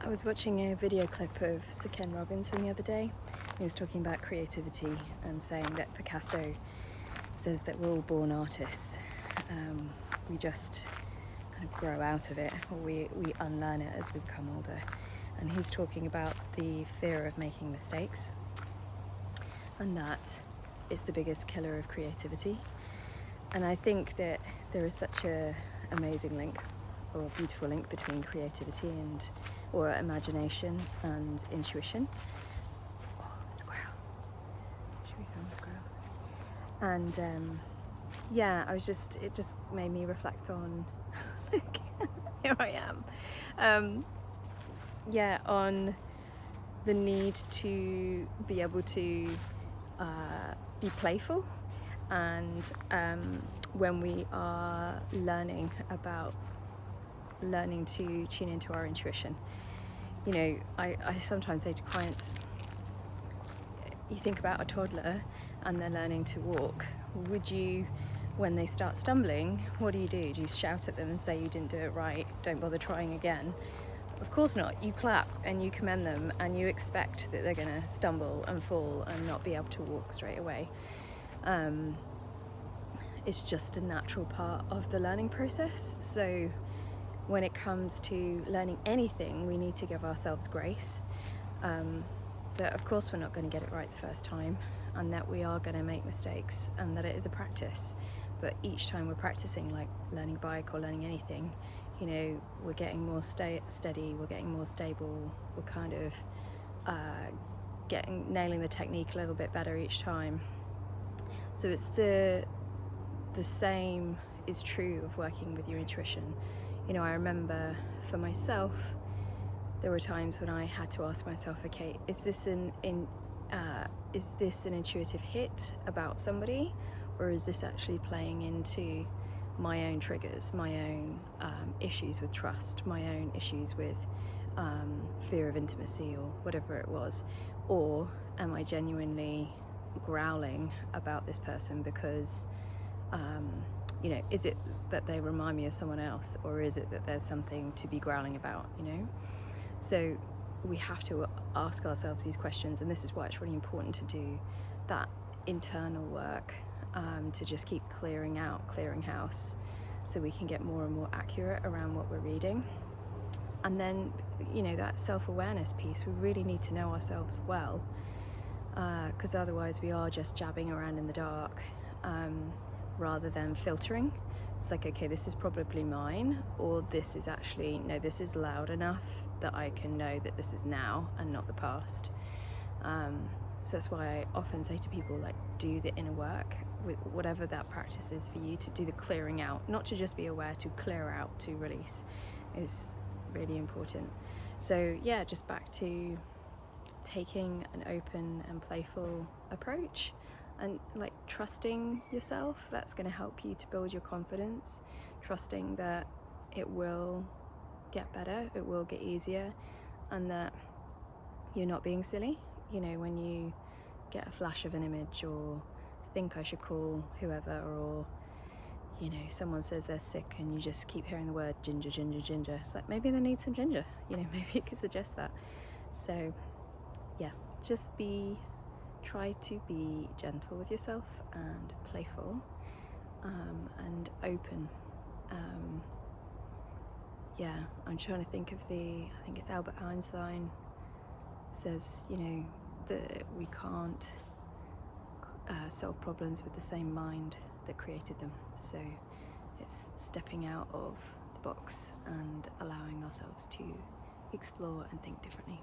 I was watching a video clip of Sir Ken Robinson the other day. He was talking about creativity and saying that Picasso says that we're all born artists. We just kind of grow out of it, or we unlearn it as we become older. And he's talking about the fear of making mistakes, and that is the biggest killer of creativity. And I think that there is such an amazing link, or a beautiful link, between creativity or imagination and intuition. Oh, squirrel. Should we film the squirrels? And it just made me reflect on, here I am, on the need to be able to be playful, and when we are learning to tune into our intuition. You know, I sometimes say to clients, you think about a toddler and they're learning to walk. Would you, when they start stumbling, what do? Do you shout at them and say you didn't do it right, don't bother trying again? Of course not. You clap and you commend them and you expect that they're going to stumble and fall and not be able to walk straight away. It's just a natural part of the learning process. So when it comes to learning anything, we need to give ourselves grace. That of course we're not going to get it right the first time, and that we are going to make mistakes, and that it is a practice. But each time we're practicing, like learning a bike or learning anything, you know, we're getting more steady, we're getting more stable, we're kind of nailing the technique a little bit better each time. So it's the same is true of working with your intuition. You know, I remember for myself, there were times when I had to ask myself, okay, is this an intuitive hit about somebody, or is this actually playing into my own triggers, my own issues with trust, my own issues with fear of intimacy, or whatever it was? Or am I genuinely growling about this person because you know, is it that they remind me of someone else, or is it that there's something to be growling about, you know? So we have to ask ourselves these questions, and this is why it's really important to do that internal work, to just keep clearing house, so we can get more and more accurate around what we're reading. And then, you know, that self-awareness piece, we really need to know ourselves well, because otherwise we are just jabbing around in the dark, rather than filtering. It's like, okay, this is probably mine, or this is actually, no, this is loud enough that I can know that this is now and not the past. So that's why I often say to people, like, do the inner work with whatever that practice is for you, to do the clearing out, not to just be aware, to clear out, to release, is really important. So yeah, just back to taking an open and playful approach, and like trusting yourself. That's going to help you to build your confidence, trusting that it will get better, it will get easier, and that you're not being silly. You know, when you get a flash of an image, or think I should call whoever, or, you know, someone says they're sick and you just keep hearing the word ginger, ginger, ginger. It's like, maybe they need some ginger, you know, maybe you could suggest that. So yeah, just try to be gentle with yourself and playful, and open. I'm trying to think of I think it's Albert Einstein says, you know, that we can't solve problems with the same mind that created them. So it's stepping out of the box and allowing ourselves to explore and think differently.